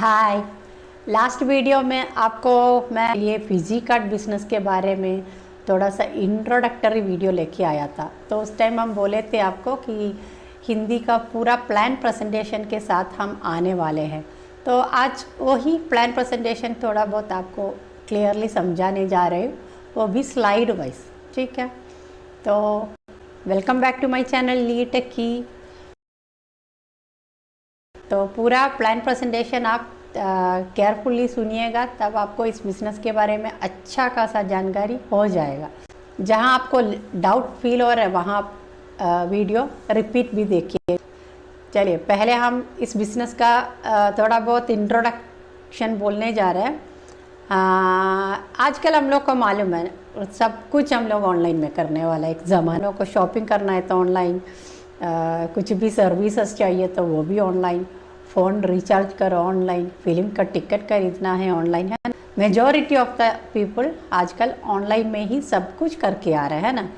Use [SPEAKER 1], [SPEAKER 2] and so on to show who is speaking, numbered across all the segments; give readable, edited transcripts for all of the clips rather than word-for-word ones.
[SPEAKER 1] हाय। Last video में आपको मैं ये फिजी कार्ड बिज़नेस के बारे में थोड़ा सा इंट्रोडक्टरी वीडियो लेके आया था। तो उस टाइम हम बोले थे आपको कि हिंदी का पूरा प्लान प्रेजेंटेशन के साथ हम आने वाले हैं। तो आज वही प्लान प्रेजेंटेशन थोड़ा बहुत आपको क्लियरली समझाने जा रहे हूँ, वो भी स्लाइड वाइज। ठीक है, तो welcome back to my channel Lee Techy. तो पूरा प्लान प्रेजेंटेशन आप केयरफुली सुनिएगा, तब आपको इस बिज़नेस के बारे में अच्छा खासा जानकारी हो जाएगा। जहां आपको डाउट फील हो रहा है वहाँ वीडियो रिपीट भी देखिए। चलिए, पहले हम इस बिज़नेस का थोड़ा बहुत इंट्रोडक्शन बोलने जा रहे हैं। आजकल हम लोग को मालूम है सब कुछ हम लोग ऑनलाइन में करने वाला है। एक ज़माना को शॉपिंग करना है तो ऑनलाइन, कुछ भी सर्विसेज चाहिए तो वो भी ऑनलाइन, फ़ोन रिचार्ज करो ऑनलाइन, फिल्म का टिकट खरीदना है ऑनलाइन, है। मेजॉरिटी ऑफ द पीपल आजकल ऑनलाइन में ही सब कुछ करके आ रहे हैं ना।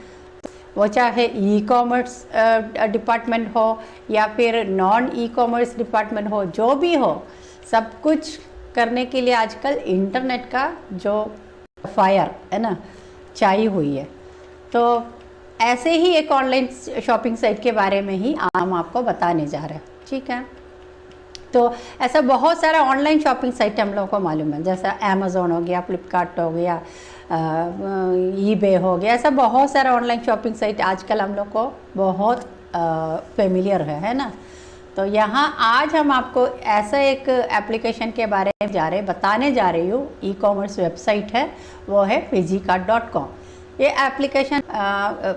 [SPEAKER 1] वो चाहे ई कॉमर्स डिपार्टमेंट हो या फिर नॉन ई कॉमर्स डिपार्टमेंट हो, जो भी हो, सब कुछ करने के लिए आजकल इंटरनेट का जो फायर है ना चाहिए हुई है। तो ऐसे ही एक ऑनलाइन शॉपिंग साइट के बारे में ही हम आपको बताने जा रहे हैं। ठीक है, तो ऐसा बहुत सारा ऑनलाइन शॉपिंग साइट हम लोगों को मालूम है, जैसा अमेज़ॉन हो गया, फ्लिपकार्ट हो गया, ईबे हो गया। ऐसा बहुत सारा ऑनलाइन शॉपिंग साइट आजकल हम लोग को बहुत फेमिलियर है ना। तो यहाँ आज हम आपको ऐसा एक एप्लीकेशन के बारे में बताने जा रही हूँ। ई कॉमर्स वेबसाइट है, वो है fijicart.com। ये एप्लीकेशन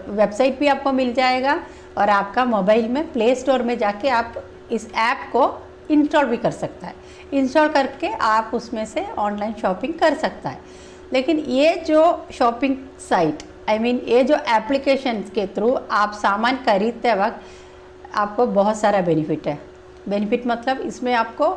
[SPEAKER 1] वेबसाइट भी आपको मिल जाएगा और आपका मोबाइल में प्ले स्टोर में जाके आप इस ऐप को इंस्टॉल भी कर सकता है। इंस्टॉल करके आप उसमें से ऑनलाइन शॉपिंग कर सकता है। लेकिन ये जो शॉपिंग साइट ये जो एप्लीकेशन के थ्रू आप सामान खरीदते वक्त आपको बहुत सारा बेनिफिट है। बेनिफिट मतलब इसमें आपको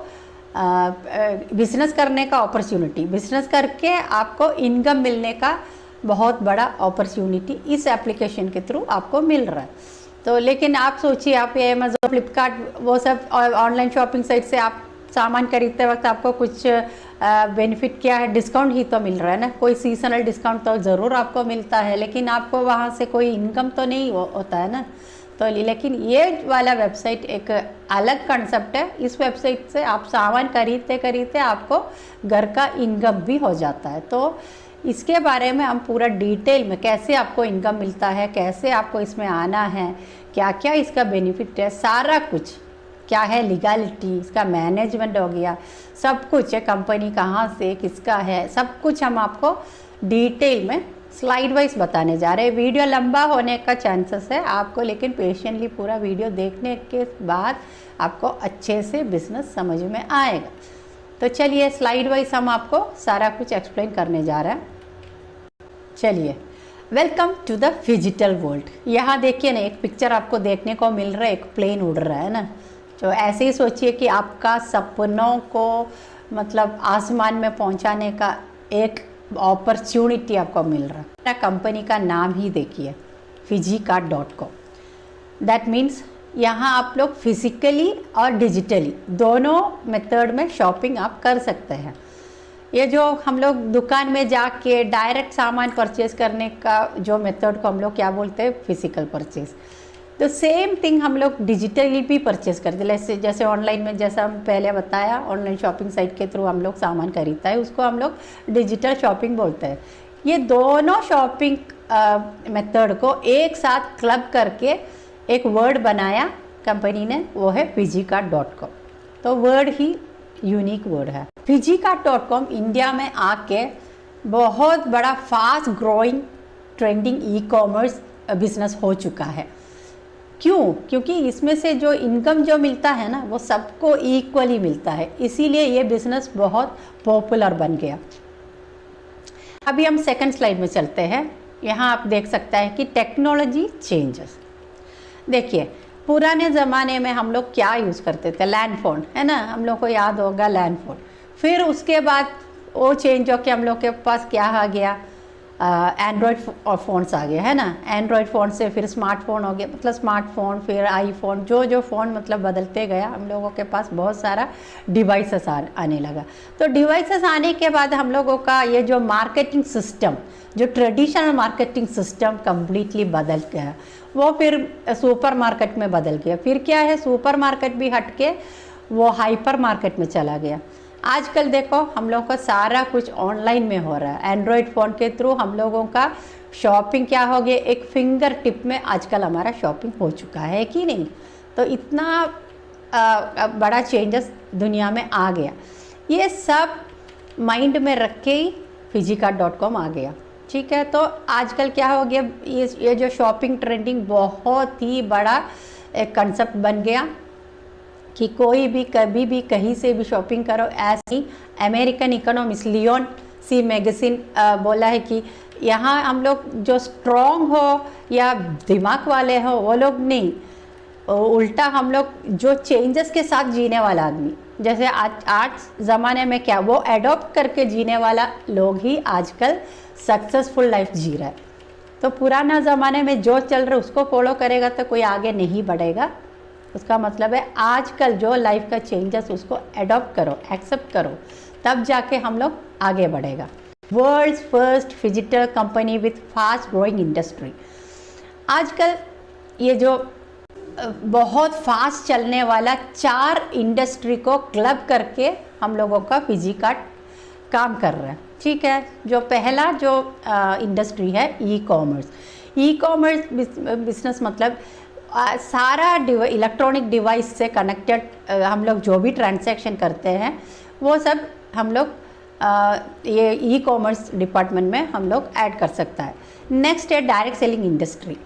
[SPEAKER 1] बिज़नेस करने का अपॉर्चुनिटी, बिज़नेस करके आपको इनकम मिलने का बहुत बड़ा अपॉर्चुनिटी इस एप्लीकेशन के थ्रू आपको मिल रहा है। तो लेकिन आप सोचिए, आप ये अमेज़ॉन, फ्लिपकार्ट, वो सब ऑनलाइन शॉपिंग साइट से आप सामान खरीदते वक्त आपको कुछ बेनिफिट क्या है? डिस्काउंट ही तो मिल रहा है ना। कोई सीजनल डिस्काउंट तो ज़रूर आपको मिलता है, लेकिन आपको वहाँ से कोई इनकम तो नहीं होता है ना। तो लेकिन ये वाला वेबसाइट एक अलग कंसेप्ट है। इस वेबसाइट से आप सामान खरीदते खरीदते आपको घर का इनकम भी हो जाता है। तो इसके बारे में हम पूरा डिटेल में कैसे आपको इनकम मिलता है, कैसे आपको इसमें आना है, क्या क्या इसका बेनिफिट है, सारा कुछ क्या है, लीगलिटी, इसका मैनेजमेंट हो गया, सब कुछ है, कंपनी कहाँ से किसका है, सब कुछ हम आपको डिटेल में स्लाइड वाइज बताने जा रहे हैं। वीडियो लंबा होने का चांसेस है आपको, लेकिन पेशेंटली पूरा वीडियो देखने के बाद आपको अच्छे से बिजनेस समझ में आएगा। तो चलिए, स्लाइड वाइज हम आपको सारा कुछ एक्सप्लेन करने जा रहे हैं। चलिए, welcome to the digital world. यहाँ देखिए ना, एक पिक्चर आपको देखने को मिल रहा है, एक प्लेन उड़ रहा है ना। तो ऐसे ही सोचिए कि आपका सपनों को मतलब आसमान में पहुँचाने का एक अपॉर्चुनिटी आपको मिल रहा है। कंपनी का नाम ही देखिए, fijicart.com। दैट मीन्स यहाँ आप लोग फिजिकली और डिजिटली दोनों मेथड में शॉपिंग आप कर सकते हैं। ये जो हम लोग दुकान में जाके डायरेक्ट सामान परचेज करने का जो मेथड को हम लोग क्या बोलते हैं, फिजिकल परचेज। तो सेम थिंग हम लोग डिजिटली भी परचेज करते हैं। जैसे ऑनलाइन में, जैसा हम पहले बताया, ऑनलाइन शॉपिंग साइट के थ्रू हम लोग सामान खरीदता है, उसको हम लोग डिजिटल शॉपिंग बोलते हैं। ये दोनों शॉपिंग मेथड को एक साथ क्लब करके एक वर्ड बनाया कंपनी ने, वो है fijicart.com। तो वर्ड ही यूनिक वर्ड है। fijicart.com इंडिया में आके बहुत बड़ा fast growing trending e commerce business हो चुका है। क्यों? क्योंकि इसमें से जो इनकम जो मिलता है ना, वो सबको इक्वली मिलता है, इसीलिए ये बिजनेस बहुत पॉपुलर बन गया। अभी हम सेकंड स्लाइड में चलते हैं। यहाँ आप देख सकते हैं कि टेक्नोलॉजी चेंजेस। देखिए, पुराने ज़माने में हम लोग क्या यूज़ करते थे, लैंडफोन, है ना, हम लोग को याद होगा लैंडफोन। फिर उसके बाद वो चेंज हो के हम लोग के पास क्या आ गया, एंड्रॉयड फ़ोन्स आ गए है ना, एंड्रॉयड फ़ोन से फिर स्मार्टफोन हो गया, मतलब स्मार्टफोन फिर आईफोन, जो फ़ोन मतलब बदलते गया, हम लोगों के पास बहुत सारा डिवाइसेस आने लगा। तो डिवाइसेस आने के बाद हम लोगों का ये जो मार्केटिंग सिस्टम, जो ट्रेडिशनल मार्केटिंग सिस्टम कम्प्लीटली बदल गया, वो फिर सुपर मार्केट में बदल गया। फिर क्या है, सुपर मार्केट भी हट के वो हाइपर मार्केट में चला गया। आजकल देखो हम लोगों का सारा कुछ ऑनलाइन में हो रहा है, एंड्रॉयड फ़ोन के थ्रू हम लोगों का शॉपिंग क्या हो गया, एक फिंगर टिप में आजकल हमारा शॉपिंग हो चुका है कि नहीं। तो इतना बड़ा चेंजेस दुनिया में आ गया। ये सब माइंड में रख के ही फिजिकार्ट.com आ गया, ठीक है। तो आजकल क्या हो गया, ये जो शॉपिंग ट्रेंडिंग बहुत ही बड़ा एक कंसेप्ट बन गया कि कोई भी कभी भी कहीं से भी शॉपिंग करो। ऐसी अमेरिकन इकोनॉमिस्ट लियोन सी मैगजीन बोला है कि यहाँ हम लोग जो स्ट्रॉन्ग हो या दिमाग वाले हो वो लोग नहीं, उल्टा हम लोग जो चेंजेस के साथ जीने वाला आदमी, जैसे आज ज़माने में क्या वो एडॉप्ट करके जीने वाला लोग ही आजकल सक्सेसफुल लाइफ जी रहा है। तो पुराना ज़माने में जो चल रहा है उसको फॉलो करेगा तो कोई आगे नहीं बढ़ेगा। उसका मतलब है आजकल जो लाइफ का चेंजेस उसको एडॉप्ट करो, एक्सेप्ट करो, तब जाके हम लोग आगे बढ़ेगा। World's first digital company with fast growing industry. आजकल ये जो बहुत फास्ट चलने वाला 4 इंडस्ट्री को क्लब करके हम लोगों का फिजिकार्ट काम कर रहा है, ठीक है। जो पहला जो इंडस्ट्री है e commerce. E commerce business मतलब सारा इलेक्ट्रॉनिक डिवाइस से कनेक्टेड हम लोग जो भी ट्रांजैक्शन करते हैं वो सब हम लोग ये ई कॉमर्स डिपार्टमेंट में हम लोग ऐड कर सकता है। नेक्स्ट है direct selling industry.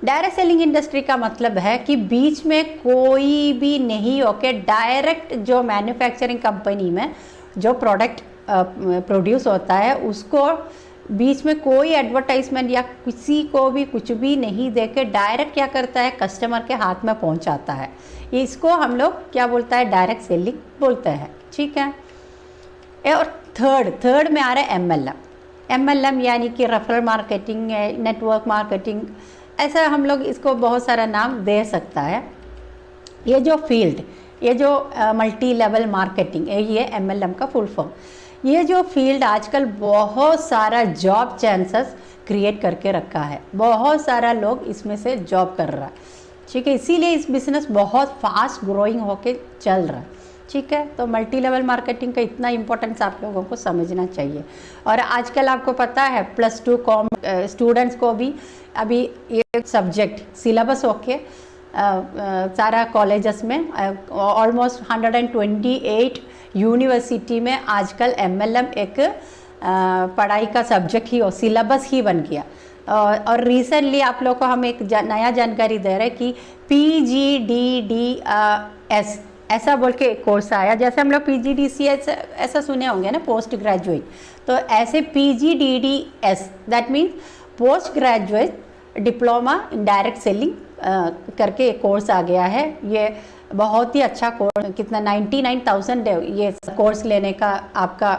[SPEAKER 1] Direct selling industry का मतलब है कि बीच में कोई भी नहीं होके डायरेक्ट जो मैन्युफैक्चरिंग कंपनी में जो प्रोडक्ट प्रोड्यूस होता है उसको बीच में कोई एडवर्टाइजमेंट या किसी को भी कुछ भी नहीं देके डायरेक्ट क्या करता है, कस्टमर के हाथ में पहुंचाता है। इसको हम लोग क्या बोलता है, डायरेक्ट सेलिंग बोलते हैं, ठीक है। और थर्ड में आ रहा है MLM यानी कि रेफरल मार्केटिंग, नेटवर्क मार्केटिंग, ऐसा हम लोग इसको बहुत सारा नाम दे सकता है। ये जो फील्ड, ये जो मल्टी लेवल मार्केटिंग है, ये MLM का फुल फॉर्म। ये जो फील्ड आजकल बहुत सारा जॉब चांसेस क्रिएट करके रखा है, बहुत सारा लोग इसमें से जॉब कर रहा है, ठीक है। इसीलिए इस बिज़नेस बहुत फास्ट ग्रोइंग होके चल रहा है, ठीक है। तो मल्टी लेवल मार्केटिंग का इतना इम्पोर्टेंस आप लोगों को समझना चाहिए। और आजकल आपको पता है +2 कॉम स्टूडेंट्स को भी अभी ये सब्जेक्ट सिलेबस होके सारा कॉलेजेस में ऑलमोस्ट 128 यूनिवर्सिटी में आजकल MLM एक पढ़ाई का सब्जेक्ट ही हो, सिलेबस ही बन गया। और रिसेंटली आप लोग को हम एक नया जानकारी दे रहे हैं कि PGDDS ऐसा बोल के एक कोर्स आया। जैसे हम लोग PGDCS ऐसा सुने होंगे ना, पोस्ट ग्रेजुएट, तो ऐसे PGDDS that means post graduate diploma in direct selling करके एक कोर्स आ गया है। ये बहुत ही अच्छा कोर्स, कितना 99,000 ये कोर्स लेने का आपका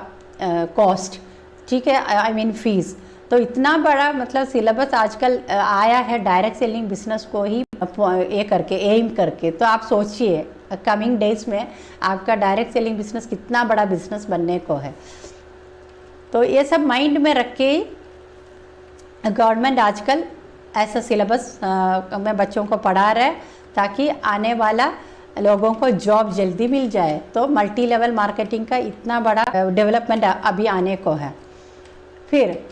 [SPEAKER 1] कॉस्ट, ठीक है, आई मीन फीस। तो इतना बड़ा मतलब सिलेबस आजकल आया है डायरेक्ट सेलिंग बिजनेस को ही ये करके एम करके। तो आप सोचिए कमिंग डेज में आपका डायरेक्ट सेलिंग बिजनेस कितना बड़ा बिजनेस बनने को है। तो ये सब माइंड में रख के गवर्नमेंट आजकल ऐसा सिलेबस में बच्चों को पढ़ा रहा है ताकि आने वाला लोगों को जॉब जल्दी मिल जाए। तो मल्टी लेवल मार्केटिंग का इतना बड़ा डेवलपमेंट अभी आने को है। फिर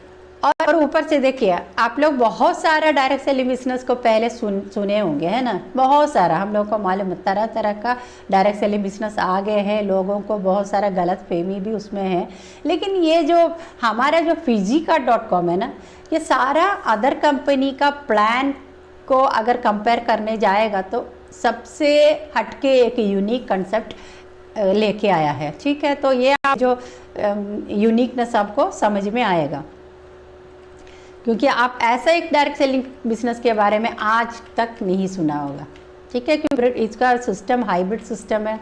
[SPEAKER 1] और ऊपर से देखिए आप लोग बहुत सारा डायरेक्ट सेलिंग बिजनेस को पहले सुने होंगे, है ना, बहुत सारा हम लोग को मालूम, तरह तरह का डायरेक्ट सेलिंग बिजनेस आ गए हैं, लोगों को बहुत सारा गलत फहमी भी उसमें है। लेकिन ये जो हमारा जो फिजिकार्ट.com है ना, ये सारा अदर कंपनी का प्लान को अगर कंपेयर करने जाएगा तो सबसे हटके एक यूनिक कंसेप्ट लेके आया है, ठीक है। तो ये जो यूनिकनेस आपको समझ में आएगा, क्योंकि आप ऐसा एक डायरेक्ट सेलिंग बिजनेस के बारे में आज तक नहीं सुना होगा, ठीक है। क्योंकि इसका सिस्टम हाइब्रिड सिस्टम है,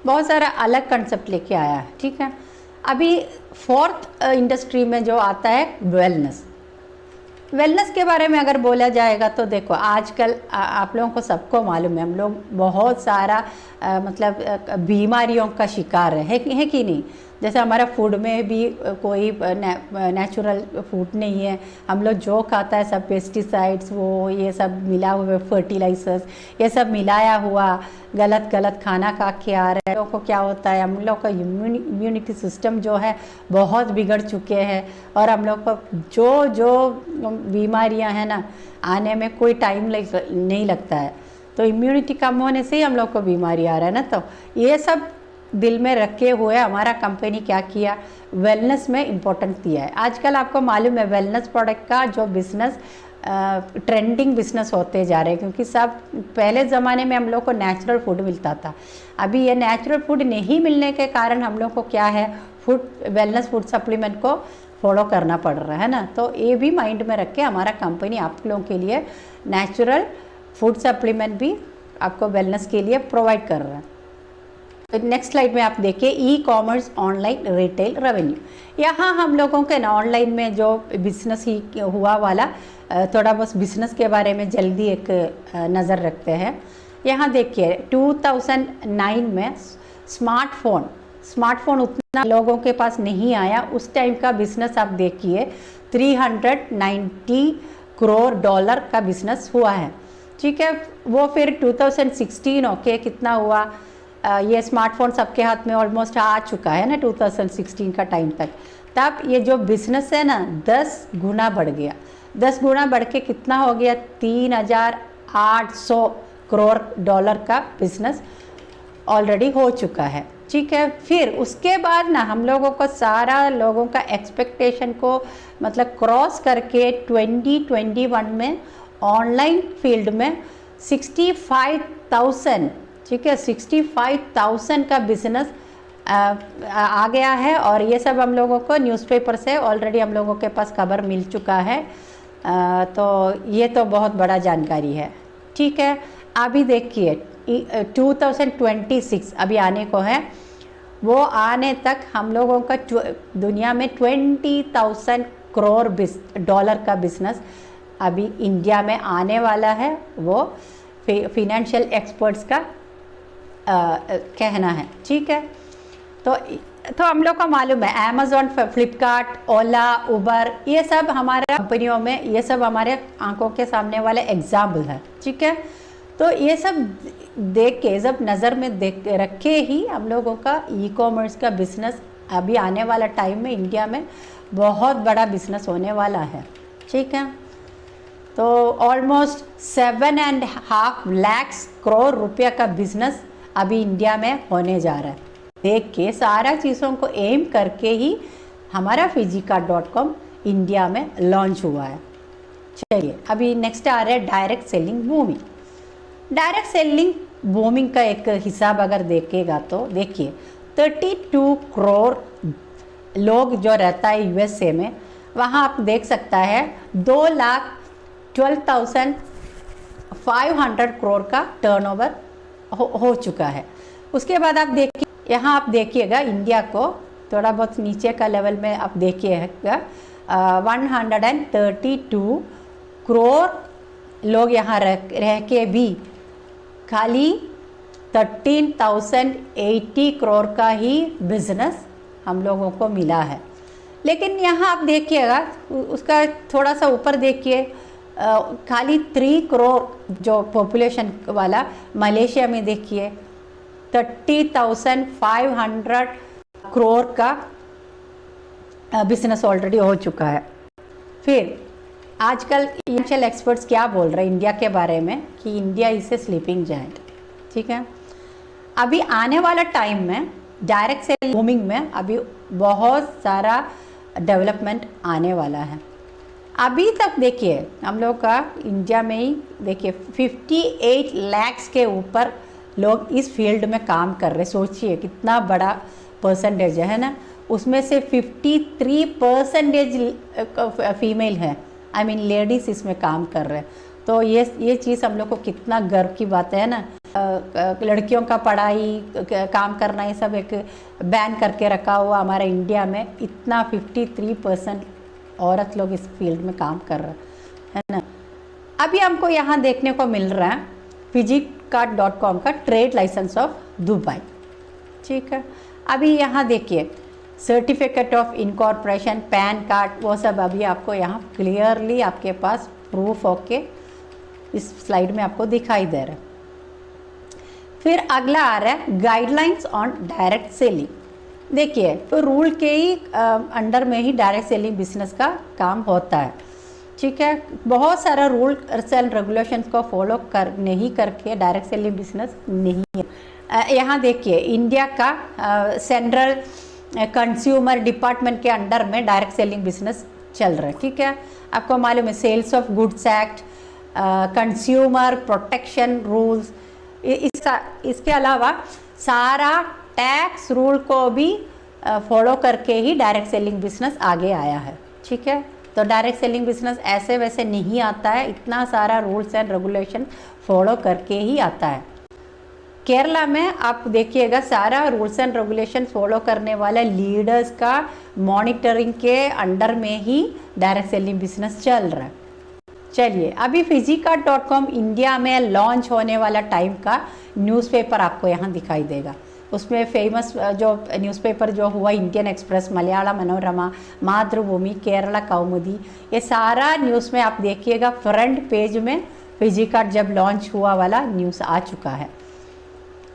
[SPEAKER 1] बहुत सारा अलग कंसेप्ट लेके आया है, ठीक है। अभी फोर्थ इंडस्ट्री में जो आता है वेलनेस। वेलनेस के बारे में अगर बोला जाएगा तो देखो आजकल आप लोगों को सबको मालूम है, हम लोग बहुत सारा मतलब बीमारियों का शिकार है कि नहीं। जैसे हमारा फूड में भी कोई नेचुरल फूड नहीं है, हम लोग जो खाता है सब पेस्टिसाइड्स वो ये सब मिला हुआ, फर्टिलाइजर्स ये सब मिलाया हुआ गलत खाना खा के आ रहे हैं। लोगों को क्या होता है, हम लोग का इम्यूनिटी सिस्टम जो है बहुत बिगड़ चुके हैं, और हम लोग को जो बीमारियां हैं ना आने में कोई टाइम नहीं लगता है। तो इम्यूनिटी कम होने से ही हम लोग को बीमारी आ रहा है ना। तो ये सब दिल में रखे हुए हमारा कंपनी क्या किया, वेलनेस में इम्पोर्टेंस दिया है। आजकल आपको मालूम है वेलनेस प्रोडक्ट का जो बिज़नेस ट्रेंडिंग बिजनेस होते जा रहे हैं, क्योंकि सब पहले ज़माने में हम लोग को नेचुरल फूड मिलता था। अभी ये नेचुरल फूड नहीं मिलने के कारण हम लोग को क्या है, वेलनेस फूड सप्लीमेंट को फॉलो करना पड़ रहा है ना। तो ये भी माइंड में रख के हमारा कंपनी आप लोगों के लिए नेचुरल फूड सप्लीमेंट भी आपको वेलनेस के लिए प्रोवाइड कर रहा है। नेक्स्ट स्लाइड में आप देखिए e commerce online retail revenue. यहाँ हम लोगों के ना ऑनलाइन में जो बिजनेस ही हुआ वाला थोड़ा बहुत बिजनेस के बारे में जल्दी एक नज़र रखते हैं। यहाँ देखिए 2009 में स्मार्टफोन उतना लोगों के पास नहीं आया, उस टाइम का बिजनेस आप देखिए 390 करोड़ डॉलर का बिजनेस हुआ है। ठीक है, वो फिर 2016 ओके कितना हुआ, ये स्मार्टफोन सबके हाथ में ऑलमोस्ट आ चुका है ना 2016 का टाइम तक। तब ये जो बिज़नेस है ना 10 गुना बढ़ गया, 10 गुना बढ़ के कितना हो गया 3,800 करोड़ डॉलर का बिजनेस ऑलरेडी हो चुका है। ठीक है, फिर उसके बाद ना हम लोगों को सारा लोगों का एक्सपेक्टेशन को मतलब क्रॉस करके 2021 में ऑनलाइन फील्ड में 65,000, ठीक है 65,000 का बिजनेस आ गया है। और ये सब हम लोगों को न्यूज़पेपर से ऑलरेडी हम लोगों के पास खबर मिल चुका है। तो ये तो बहुत बड़ा जानकारी है। ठीक है, अभी देखिए 2026 अभी आने को है, वो आने तक हम लोगों का दुनिया में 20,000 करोड़ डॉलर का बिजनेस अभी इंडिया में आने वाला है। वो फिनेंशियल एक्सपर्ट्स का कहना है। ठीक है, तो हम लोग को मालूम है अमेज़ॉन, फ्लिपकार्ट, ओला, उबर ये सब हमारे कंपनियों में ये सब हमारे आंखों के सामने वाले एग्जाम्पल है। ठीक है, तो ये सब देख के जब नज़र में देख रखे ही हम लोगों का ई कॉमर्स का बिजनेस अभी आने वाला टाइम में इंडिया में बहुत बड़ा बिजनेस होने वाला है। ठीक है, तो ऑलमोस्ट 7.5 लाख करोड़ रुपया का बिजनेस अभी इंडिया में होने जा रहा है। देख के सारा चीज़ों को एम करके ही हमारा फिजिका.com इंडिया में लॉन्च हुआ है। चलिए अभी नेक्स्ट आ रहा है direct selling booming. Direct selling booming का एक हिसाब अगर देखेगा तो देखिए 32 करोड़ लोग जो रहता है यूएसए में, वहाँ आप देख सकता है 2,12,500 करोड़ का टर्नओवर हो चुका है। उसके बाद आप देखिए यहाँ आप देखिएगा इंडिया को थोड़ा बहुत नीचे का लेवल में आप देखिएगा 132 करोड़ लोग यहाँ रह के भी खाली 13,080 करोड़ का ही बिजनेस हम लोगों को मिला है। लेकिन यहाँ आप देखिएगा उसका थोड़ा सा ऊपर देखिए खाली 3 करोड़ जो पॉपुलेशन वाला मलेशिया में देखिए 30,500 करोड़ का बिजनेस ऑलरेडी हो चुका है। फिर आजकल फाइनेंशियल एक्सपर्ट्स क्या बोल रहे हैं इंडिया के बारे में कि India is a sleeping giant. ठीक है, अभी आने वाला टाइम में डायरेक्ट सेल बूमिंग में अभी बहुत सारा डेवलपमेंट आने वाला है। अभी तक देखिए हम लोग का इंडिया में ही देखिए 58 लाख के ऊपर लोग इस फील्ड में काम कर रहे। सोचिए कितना बड़ा परसेंटेज है ना। उसमें से 53% फीमेल है, आई मीन लेडीज़ इसमें काम कर रहे हैं। तो ये चीज़ हम लोग को कितना गर्व की बात है ना। लड़कियों का पढ़ाई काम करना ये सब एक बैन करके रखा हुआ हमारे इंडिया में, इतना 53% औरत लोग इस फील्ड में काम कर रहे हैं। है ना। अभी हमको यहाँ देखने को मिल रहा है फिजिकार्ट.com का ट्रेड लाइसेंस ऑफ दुबई, ठीक है। अभी यहाँ देखिए certificate of incorporation, pan card, वो सब अभी आपको यहाँ क्लियरली आपके पास प्रूफ होके इस स्लाइड में आपको दिखाई दे रहा है। फिर अगला आ रहा है गाइडलाइंस ऑन डायरेक्ट सेलिंग। देखिए तो रूल के ही अंडर में ही डायरेक्ट सेलिंग बिजनेस का काम होता है, ठीक है। बहुत सारा रूल्स एंड रेगुलेशंस को फॉलो कर नहीं करके डायरेक्ट सेलिंग बिजनेस नहीं है। यहाँ देखिए इंडिया का सेंट्रल कंज्यूमर डिपार्टमेंट के अंडर में डायरेक्ट सेलिंग बिजनेस चल रहा है, ठीक है। आपको मालूम है sales of goods act, consumer protection rules, इसके अलावा सारा टैक्स रूल को भी फॉलो करके ही डायरेक्ट सेलिंग बिजनेस आगे आया है, ठीक है। तो डायरेक्ट सेलिंग बिजनेस ऐसे वैसे नहीं आता है, इतना सारा रूल्स एंड रेगुलेशन फॉलो करके ही आता है। केरला में आप देखिएगा सारा रूल्स एंड रेगुलेशन फॉलो करने वाला लीडर्स का मॉनिटरिंग के अंडर में ही डायरेक्ट सेलिंग बिजनेस चल रहा है। चलिए अभी फिजिकार्ट.com इंडिया में लॉन्च होने वाला टाइम का न्यूज़पेपर आपको यहाँ दिखाई देगा। उसमें फेमस जो न्यूज़पेपर जो हुआ इंडियन एक्सप्रेस, मलयाला मनोरमा, मातृभूमि, केरला कौमुदी, ये सारा न्यूज़ में आप देखिएगा फ्रंट पेज में फिजिकार्ट जब लॉन्च हुआ वाला न्यूज़ आ चुका है।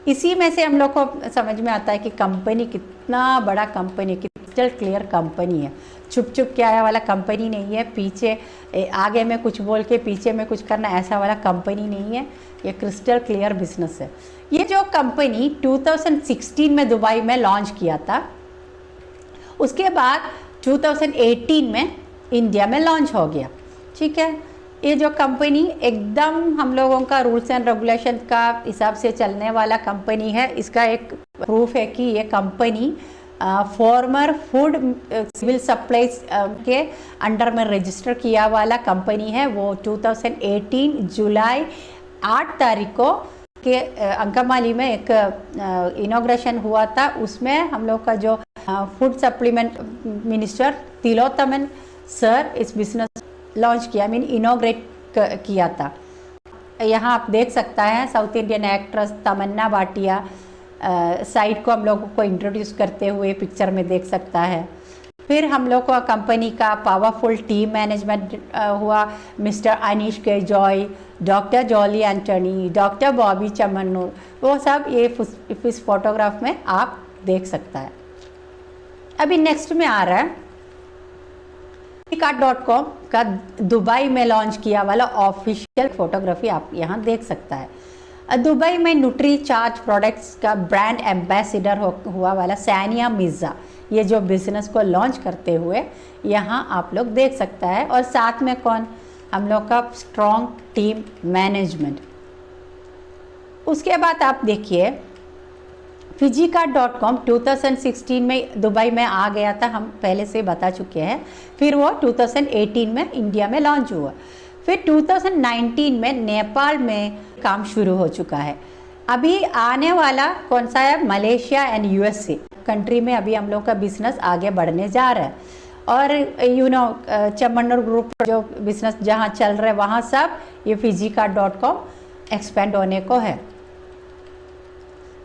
[SPEAKER 1] इसी में से हम लोग को समझ में आता है कि कंपनी कितना बड़ा कंपनी, क्रिस्टल क्लियर कंपनी है। छुप छुप के आया वाला कंपनी नहीं है, पीछे आगे में कुछ बोल के पीछे में कुछ करना ऐसा वाला कंपनी नहीं है, ये क्रिस्टल क्लियर बिजनेस है। ये जो कंपनी 2016 में दुबई में लॉन्च किया था, उसके बाद 2018 में इंडिया में लॉन्च हो गया, ठीक है। ये जो कंपनी एकदम हम लोगों का रूल्स एंड रेगुलेशन का हिसाब से चलने वाला कंपनी है। इसका एक प्रूफ है कि ये company former food civil supplies के अंडर में रजिस्टर किया वाला कंपनी है। वो 2018 जुलाई 8 तारीख को के अंकमाली में एक इनॉग्रेशन हुआ था। उसमें हम लोग का जो फूड सप्लीमेंट मिनिस्टर तिलोत्तमन सर इस बिजनेस लॉन्च किया, इनॉग्रेट किया था। यहाँ आप देख सकता है साउथ इंडियन एक्ट्रेस तमन्ना भाटिया साइट को हम लोगों को इंट्रोड्यूस करते हुए पिक्चर में देख सकता है। फिर हम लोग को कंपनी का पावरफुल टीम मैनेजमेंट हुआ, mister Aneesh K Joy, doctor Jolly Antony, doctor Boby Chemmanur, वो सब ये इस फोटोग्राफ में आप देख सकता है। अभी नेक्स्ट में आ रहा है फिजिकार्ट.com का दुबई में लॉन्च किया वाला ऑफिशियल फोटोग्राफी आप यहाँ देख सकता है। दुबई में न्यूट्री चार्ज प्रोडक्ट्स का ब्रांड एम्बेसडर हुआ वाला सानिया मिर्ज़ा, ये जो बिजनेस को लॉन्च करते हुए यहाँ आप लोग देख सकता है। और साथ में कौन, हम लोग का स्ट्रॉन्ग टीम मैनेजमेंट। उसके बाद आप देखिए फिजिकार्ट.com 2016 में दुबई में आ गया था, हम पहले से बता चुके हैं। फिर वो 2018 में इंडिया में लॉन्च हुआ। फिर 2019 में नेपाल में काम शुरू हो चुका है। अभी आने वाला कौन सा है, मलेशिया एंड यूएसए कंट्री में अभी हम लोग का बिजनेस आगे बढ़ने जा रहा है। और चमन्नूर ग्रुप जो बिजनेस जहाँ चल रहा है वहाँ सब ये फिजिकार्ट.com एक्सपेंड होने को है।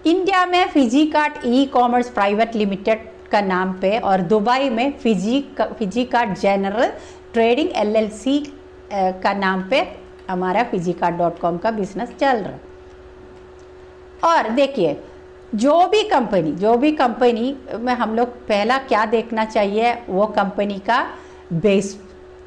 [SPEAKER 1] इंडिया में फिजिकार्ट ई कॉमर्स प्राइवेट लिमिटेड का नाम पे और दुबई में फिजिकार्ट जनरल ट्रेडिंग LLC का नाम पे हमारा फिजिकार्ट.com का बिजनेस चल रहा है। और देखिए जो भी कंपनी में हम लोग पहला क्या देखना चाहिए, वो कंपनी का बेस,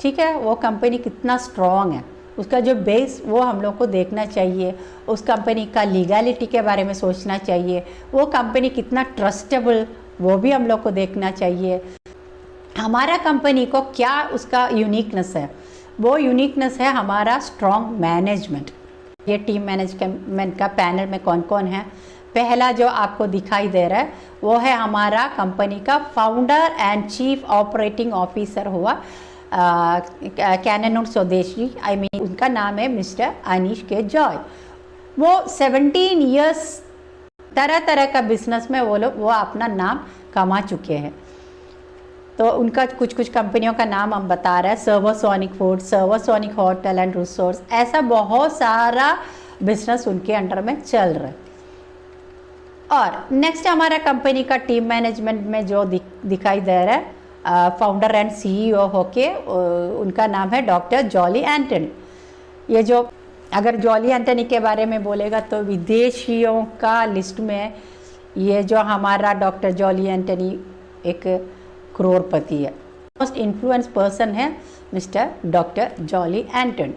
[SPEAKER 1] ठीक है। वो कंपनी कितना स्ट्रॉन्ग है, उसका जो बेस वो हम लोग को देखना चाहिए। उस कंपनी का लीगलिटी के बारे में सोचना चाहिए। वो कंपनी कितना ट्रस्टेबल, वो भी हम लोग को देखना चाहिए। हमारा कंपनी को क्या उसका यूनिकनेस है, वो यूनिकनेस है हमारा स्ट्रॉन्ग मैनेजमेंट। ये टीम मैनेजमेंट का पैनल में कौन कौन है, पहला जो आपको दिखाई दे रहा है वो है हमारा कंपनी का founder and chief operating officer हुआ कैननूर स्वदेशी, उनका नाम है मिस्टर अनीश के जॉय। वो 17 इयर्स तरह तरह का बिजनेस में वो अपना नाम कमा चुके हैं। तो उनका कुछ कुछ कंपनियों का नाम हम बता रहे हैं, सर्वसोनिक फूड, सर्वसोनिक होटल एंड रिसोर्ट्स, ऐसा बहुत सारा बिजनेस उनके अंडर में चल रहा है। और नेक्स्ट हमारा कंपनी का टीम मैनेजमेंट में जो दिखाई दे रहा है, फाउंडर एंड सीईओ होके, उनका नाम है डॉक्टर जॉली एंटनी। ये जो अगर जॉली एंटनी के बारे में बोलेगा तो विदेशियों का लिस्ट में ये जो हमारा डॉक्टर जॉली एंटनी एक करोड़पति है, मोस्ट इन्फ्लुएंस पर्सन है मिस्टर डॉक्टर जॉली एंटनी।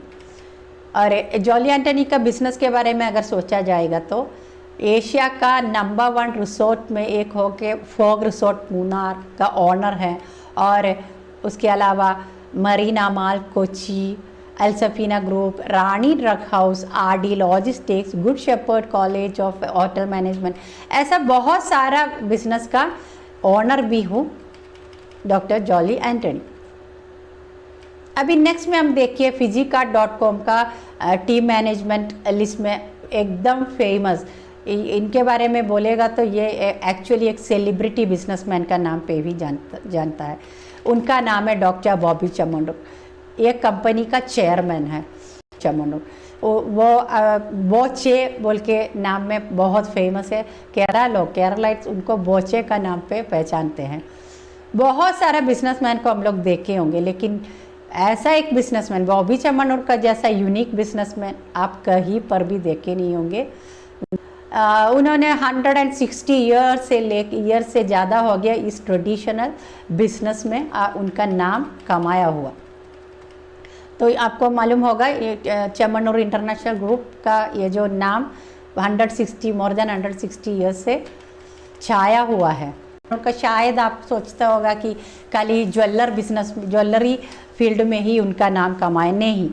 [SPEAKER 1] और जॉली एंटनी का बिजनेस के बारे में अगर सोचा जाएगा तो एशिया का नंबर 1 रिसोर्ट में एक हो के फॉग रिसोर्ट मूनार का ऑनर है, और उसके अलावा मरीना मॉल कोची, एल्सफीना group, Rani drug house, RD logistics, good shepherd college of hotel management, ऐसा बहुत सारा बिजनेस का ऑनर भी हूँ डॉक्टर जॉली एंटनी। अभी नेक्स्ट में हम देखिए फिजिकार्ट.com का टीम मैनेजमेंट लिस्ट में एकदम फेमस, इनके बारे में बोलेगा तो ये एक्चुअली एक सेलिब्रिटी बिजनेसमैन का नाम पे भी जानता है। उनका नाम है डॉक्टर बॉबी चमोंडो, ये कंपनी का चेयरमैन है चमोंडो। वो बोचे बोल के नाम में बहुत फेमस है, केरलाइट्स उनको बोचे का नाम पे पहचानते हैं। बहुत सारा बिजनेसमैन को हम लोग देखे होंगे, लेकिन ऐसा एक बिजनेसमैन बॉबी चमोंडो का जैसा यूनिक बिजनेसमैन आप कहीं पर भी देखे नहीं होंगे। उन्होंने 160 ईयर से ज़्यादा हो गया इस ट्रेडिशनल बिजनेस में उनका नाम कमाया हुआ। तो आपको मालूम होगा चमोंडो इंटरनेशनल ग्रुप का ये जो नाम 160 ईयर्स से छाया हुआ है। उनका शायद आप सोचता होगा कि खाली ज्वेलरी फील्ड में ही उनका नाम कमाए, नहीं,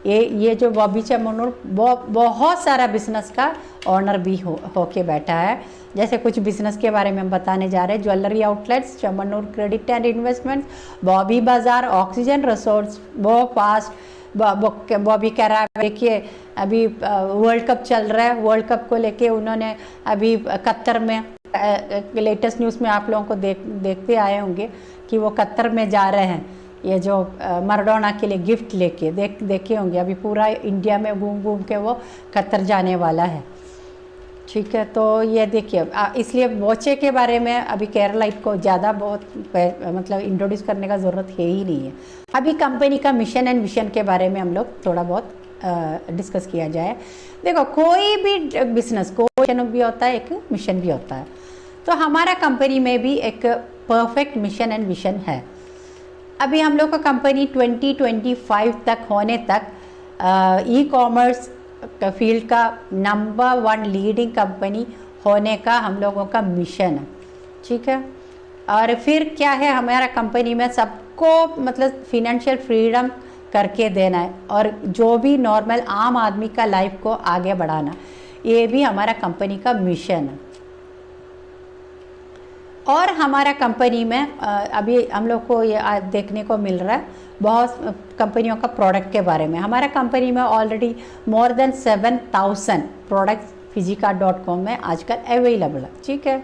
[SPEAKER 1] ये जो बॉबी चमोंडो बहुत सारा बिजनेस का ऑनर भी होके बैठा है। जैसे कुछ बिजनेस के बारे में हम बताने जा रहे हैं, ज्वेलरी आउटलेट्स, चमोंडो credit and investment, Boby Bazaar, oxygen resorts, Bobby कैरा। देखिए अभी वर्ल्ड कप चल रहा है, वर्ल्ड कप को लेके उन्होंने अभी कतर में लेटेस्ट न्यूज़ में आप लोगों को देखते आए होंगे कि वो कतर में जा रहे हैं, ये जो मैराडोना के लिए गिफ्ट लेके देखे होंगे। अभी पूरा इंडिया में घूम के वो कतर जाने वाला है, ठीक है। तो ये देखिए, इसलिए बोचे के बारे में अभी केरलाइट को ज़्यादा बहुत मतलब इंट्रोड्यूस करने का ज़रूरत है ही नहीं है। अभी कंपनी का मिशन एंड विशन के बारे में हम लोग थोड़ा बहुत डिस्कस किया जाए। देखो, कोई भी बिजनेस को मिशन भी होता है, एक मिशन भी होता है। तो हमारा कंपनी में भी एक परफेक्ट मिशन एंड विशन है। अभी हम लोग का कंपनी 2025 तक होने तक ई कॉमर्स फील्ड का नंबर 1 लीडिंग कंपनी होने का हम लोगों का मिशन है, ठीक है। और फिर क्या है, हमारा कंपनी में सबको मतलब फिनेंशियल फ्रीडम करके देना है, और जो भी नॉर्मल आम आदमी का लाइफ को आगे बढ़ाना, ये भी हमारा कंपनी का मिशन है। और हमारा कंपनी में अभी हम लोग को ये देखने को मिल रहा है बहुत कंपनियों का प्रोडक्ट के बारे में। हमारा कंपनी में ऑलरेडी मोर देन 7000 प्रोडक्ट्स फिजिकार्ट.com में आजकल अवेलेबल है, ठीक है।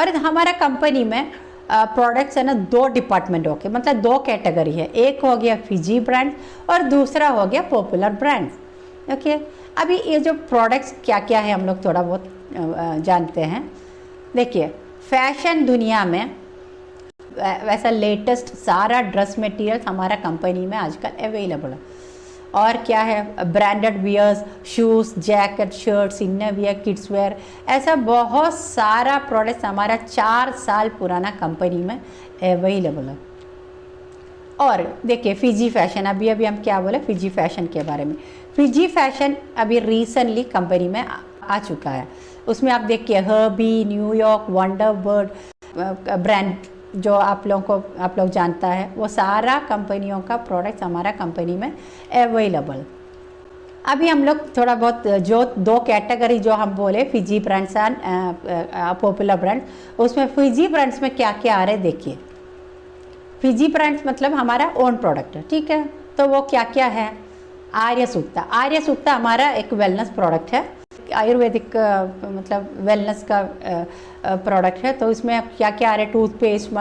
[SPEAKER 1] और हमारा कंपनी में प्रोडक्ट्स है ना, 2 डिपार्टमेंट हो गए, मतलब 2 कैटेगरी है। एक हो गया फिजी ब्रांड और दूसरा हो गया पॉपुलर ब्रांड्स, ओके। अभी ये जो प्रोडक्ट्स क्या क्या है हम लोग थोड़ा बहुत जानते हैं। देखिए, फैशन दुनिया में वैसा लेटेस्ट सारा ड्रेस मटेरियल हमारा कंपनी में आजकल अवेलेबल है। और क्या है, branded wears, shoes, jacket, shirts, inner wear, kids wear, ऐसा बहुत सारा प्रोडक्ट्स हमारा 4 साल पुराना कंपनी में अवेलेबल है। और देखिए फिजी फैशन, अभी हम क्या बोले फिजी फैशन के बारे में। फिजी फैशन अभी रिसेंटली कंपनी में आ चुका है। उसमें आप देखिए हर्बी, न्यूयॉर्क, वंडरबर्ड ब्रांड जो आप लोग जानता है, वो सारा कंपनियों का प्रोडक्ट्स हमारा कंपनी में अवेलेबल। अभी हम लोग थोड़ा बहुत जो 2 कैटेगरी जो हम बोले Fiji brands and popular brands, उसमें फिजी ब्रांड्स में क्या क्या आ रहे देखिए। फिजी ब्रांड्स मतलब हमारा ओन प्रोडक्ट है, ठीक है। तो वो क्या क्या है, आर्य सूक्ता हमारा एक वेलनेस प्रोडक्ट है। आयुर्वेदिक मतलब वेलनेस का प्रोडक्ट है। तो इसमें क्या क्या आ रहा है, टूथपेस्ट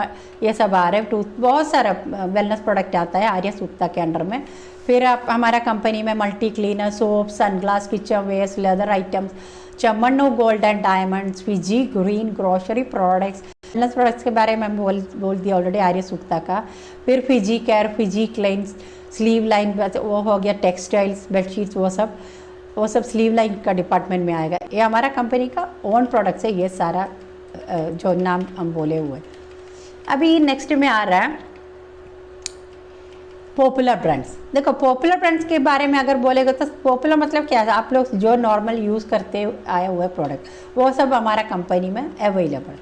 [SPEAKER 1] ये सब आ रहे हैं, बहुत सारा वेलनेस प्रोडक्ट आता है आर्य सूक्ता के अंडर में। फिर आप हमारा कंपनी में multi cleaner, soap, sunglass, kitchen wares, leather items, चमनो गोल्ड एंड डायमंड्स, फिजी green, grocery products, wellness products के बारे में बोल दिया ऑलरेडी आर्य सूक्ता का। फिर Fiji care, Fiji क्लींस, sleeve line वो हो गया, टेक्सटाइल्स, बेडशीट्स, वो सब स्लीव लाइन का डिपार्टमेंट में आएगा। ये हमारा कंपनी का ओन प्रोडक्ट्स है, ये सारा जो नाम हम बोले हुए। अभी नेक्स्ट में आ रहा है पॉपुलर ब्रांड्स। देखो पॉपुलर ब्रांड्स के बारे में अगर बोलेगा तो पॉपुलर मतलब क्या है, आप लोग जो नॉर्मल यूज़ करते आए हुए प्रोडक्ट वो सब हमारा कंपनी में अवेलेबल।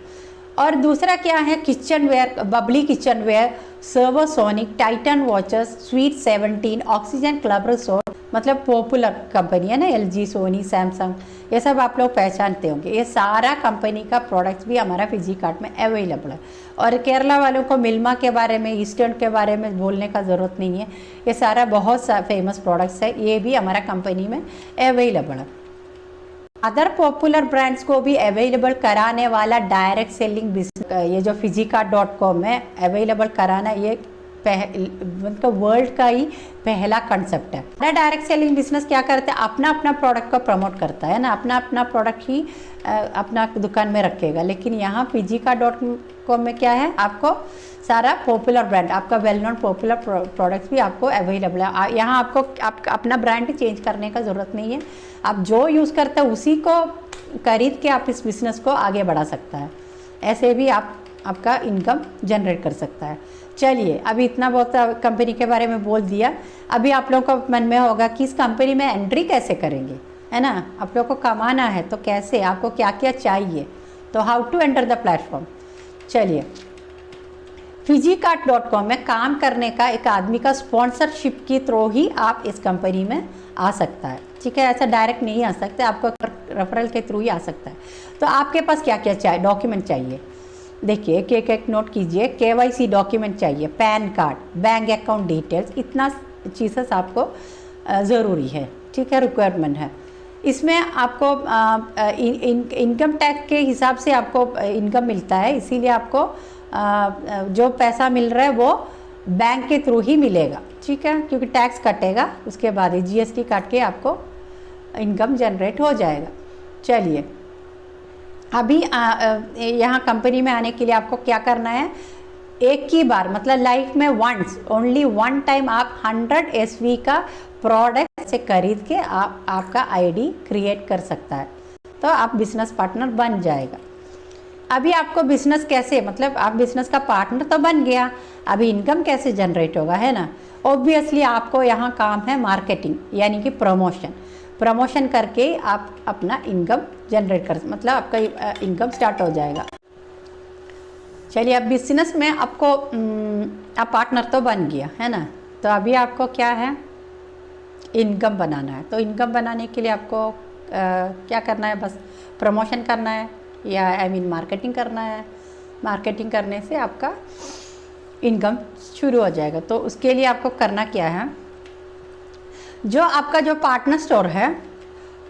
[SPEAKER 1] और दूसरा क्या है, kitchen ware, bubbly kitchen ware, Servosonic, Titan watches, sweet 17, oxygen club resort, मतलब पॉपुलर कंपनी है ना, LG, सोनी, सैमसंग, ये सब आप लोग पहचानते होंगे। ये सारा कंपनी का प्रोडक्ट्स भी हमारा फिजी कार्ट में अवेलेबल है। और केरला वालों को मिल्मा के बारे में, ईस्टर्न के बारे में बोलने का ज़रूरत नहीं है, ये सारा बहुत सा फेमस प्रोडक्ट्स है, ये भी हमारा कंपनी में अवेलेबल है। अदर पॉपुलर ब्रांड्स को भी अवेलेबल कराने वाला डायरेक्ट सेलिंग बिजनेस, ये जो फिजिकार्ट.com है अवेलेबल कराना, ये मतलब वर्ल्ड का ही पहला कंसेप्ट है। डायरेक्ट सेलिंग बिजनेस क्या करते हैं, अपना अपना प्रोडक्ट को प्रमोट करता है ना, अपना अपना प्रोडक्ट ही अपना दुकान में रखेगा। लेकिन यहाँ फिजिकार्ट.com में क्या है, आपको सारा पॉपुलर ब्रांड, आपका वेल नोन पॉपुलर प्रोडक्ट्स भी आपको अवेलेबल है। यहाँ आपको अपना ब्रांड चेंज करने का ज़रूरत नहीं है, आप जो यूज़ करते हैं उसी को खरीद के आप इस बिज़नेस को आगे बढ़ा सकता है। ऐसे भी आपका इनकम जनरेट कर सकता है। चलिए अभी इतना बहुत कंपनी के बारे में बोल दिया। अभी आप लोगों को मन में होगा कि इस कंपनी में एंट्री कैसे करेंगे, है ना, आप लोगों को कमाना है तो कैसे, आपको क्या क्या चाहिए, तो how to enter the platform. चलिए फिजिकार्ट.com में काम करने का एक आदमी का स्पॉन्सरशिप के थ्रू ही आप इस कंपनी में आ सकता है, ठीक है। ऐसा डायरेक्ट नहीं आ सकते, आपको रेफरल के थ्रू ही आ सकता है। तो आपके पास क्या क्या चाहिए, डॉक्यूमेंट चाहिए, देखिए एक एक नोट कीजिए। KYC डॉक्यूमेंट चाहिए, pan card, bank account details, इतना चीज़ें आपको ज़रूरी है, ठीक है, रिक्वायरमेंट है। इसमें आपको इनकम टैक्स के हिसाब से आपको इनकम मिलता है, इसीलिए आपको जो पैसा मिल रहा है वो बैंक के थ्रू ही मिलेगा, ठीक है, क्योंकि टैक्स कटेगा, उसके बाद ही GST काट के आपको इनकम जनरेट हो जाएगा। चलिए अभी यहाँ कंपनी में आने के लिए आपको क्या करना है, एक ही बार मतलब लाइफ में वंस, ओनली वन टाइम आप 100 SV का प्रोडक्ट से खरीद के आपका ID क्रिएट कर सकता है, तो आप बिजनेस पार्टनर बन जाएगा। अभी आपको बिजनेस कैसे, मतलब आप बिजनेस का पार्टनर तो बन गया, अभी इनकम कैसे जनरेट होगा, है ना। ऑब्वियसली आपको यहाँ काम है मार्केटिंग, यानी कि प्रमोशन करके आप अपना इनकम जनरेट कर, मतलब आपका इनकम स्टार्ट हो जाएगा। चलिए अब बिजनेस में आपको आप पार्टनर तो बन गया, है ना, तो अभी आपको क्या है, इनकम बनाना है। तो इनकम बनाने के लिए आपको क्या करना है, बस प्रमोशन करना है, या मार्केटिंग करना है। मार्केटिंग करने से आपका इनकम शुरू हो जाएगा। तो उसके लिए आपको करना क्या है, जो आपका जो पार्टनर स्टोर है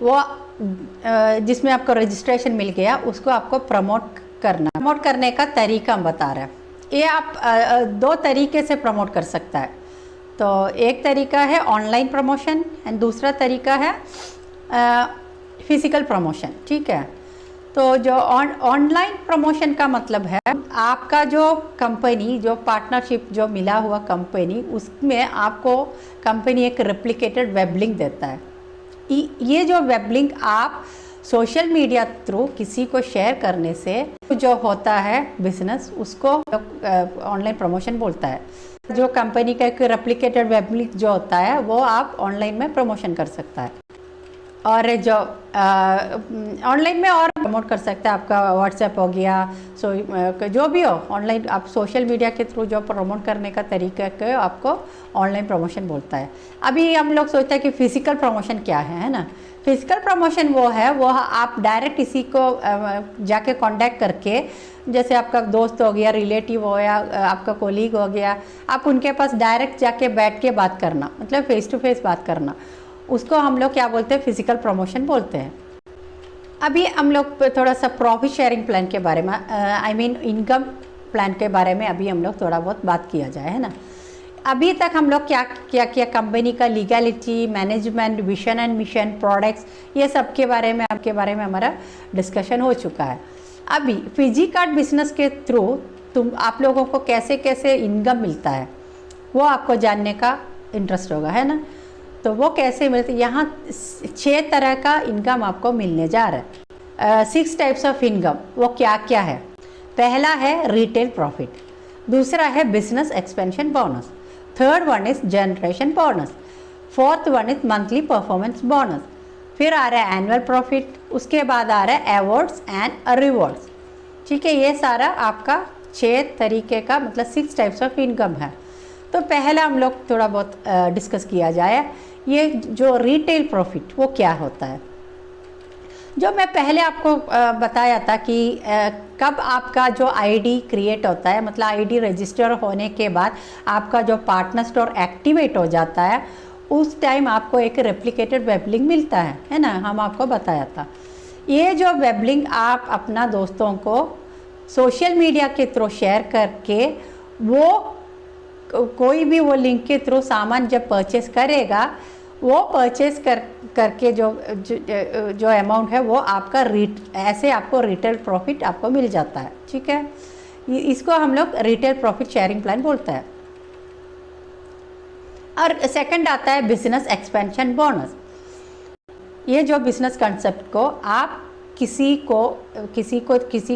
[SPEAKER 1] वो जिसमें आपको रजिस्ट्रेशन मिल गया, उसको आपको प्रमोट करने का तरीका हम बता रहे हैं। ये आप 2 तरीके से प्रमोट कर सकता है। तो एक तरीका है ऑनलाइन प्रमोशन एंड दूसरा तरीका है फिजिकल प्रमोशन, ठीक है। तो जो ऑनलाइन प्रमोशन का मतलब है, आपका जो कंपनी, जो पार्टनरशिप जो मिला हुआ कंपनी, उसमें आपको कंपनी एक रेप्लिकेटेड वेब लिंक देता है। ये जो वेब लिंक आप सोशल मीडिया थ्रू किसी को शेयर करने से जो होता है बिजनेस, उसको ऑनलाइन प्रमोशन बोलता है। जो कंपनी का एक रेप्लिकेटेड वेब लिंक जो होता है वो आप ऑनलाइन में प्रमोशन कर सकता है। और जो ऑनलाइन में और प्रमोट कर सकता है, आपका व्हाट्सएप हो गया, जो भी हो ऑनलाइन, आप सोशल मीडिया के थ्रू जो प्रमोट करने का तरीका है आपको ऑनलाइन प्रमोशन बोलता है। अभी हम लोग सोचते हैं कि फिजिकल प्रमोशन क्या है ना। फिजिकल प्रमोशन वो है, वो आप डायरेक्ट किसी को जाके कांटेक्ट करके, जैसे आपका दोस्त हो गया, रिलेटिव हो या आपका कोलीग हो गया, आप उनके पास डायरेक्ट जाके बैठ के बात करना, मतलब फेस टू फेस बात करना, उसको हम लोग क्या बोलते हैं, फिजिकल प्रमोशन बोलते हैं। अभी हम लोग थोड़ा सा प्रॉफिट शेयरिंग प्लान के बारे में आई मीन इनकम प्लान के बारे में अभी हम लोग थोड़ा बहुत बात किया जाए, है ना। अभी तक हम लोग क्या क्या किया, कंपनी का legality, management, vision and mission, products, ये सब के बारे में हमारा डिस्कशन हो चुका है। अभी फिजी कार्ड बिजनेस के थ्रू आप लोगों को कैसे कैसे इनकम मिलता है वो आपको जानने का इंटरेस्ट होगा, है ना। तो वो कैसे मिलती है, यहाँ 6 तरह का इनकम आपको मिलने जा रहा है। 6 टाइप्स ऑफ इनकम, वो क्या क्या है। पहला है रिटेल प्रॉफिट, दूसरा है business expansion bonus, third one is generation bonus, fourth one is monthly performance bonus, फिर आ रहा है एनुअल प्रॉफिट, उसके बाद आ रहा है अवार्ड्स एंड रिवॉर्ड्स। ठीक है, ये सारा आपका 6 तरीके का मतलब 6 टाइप्स ऑफ इनकम है। तो पहला हम लोग थोड़ा बहुत डिस्कस किया जाए, ये जो रिटेल प्रॉफिट वो क्या होता है। जो मैं पहले आपको बताया था कि कब आपका जो आईडी क्रिएट होता है, मतलब आईडी रजिस्टर होने के बाद आपका जो पार्टनर स्टोर एक्टिवेट हो जाता है, उस टाइम आपको एक रेप्लिकेटेड वेब लिंक मिलता है ना, हम आपको बताया था। ये जो वेब लिंक आप अपना दोस्तों को सोशल मीडिया के थ्रू शेयर करके, वो कोई भी वो लिंक के थ्रू सामान जब परचेस करेगा, वो परचेस करके जो अमाउंट है वो आपका ऐसे आपको रिटेल प्रॉफिट आपको मिल जाता है। ठीक है, इसको हम लोग रिटेल प्रॉफिट शेयरिंग प्लान बोलते हैं। और सेकंड आता है बिजनेस एक्सपेंशन बोनस। ये जो बिजनेस कंसेप्ट को आप किसी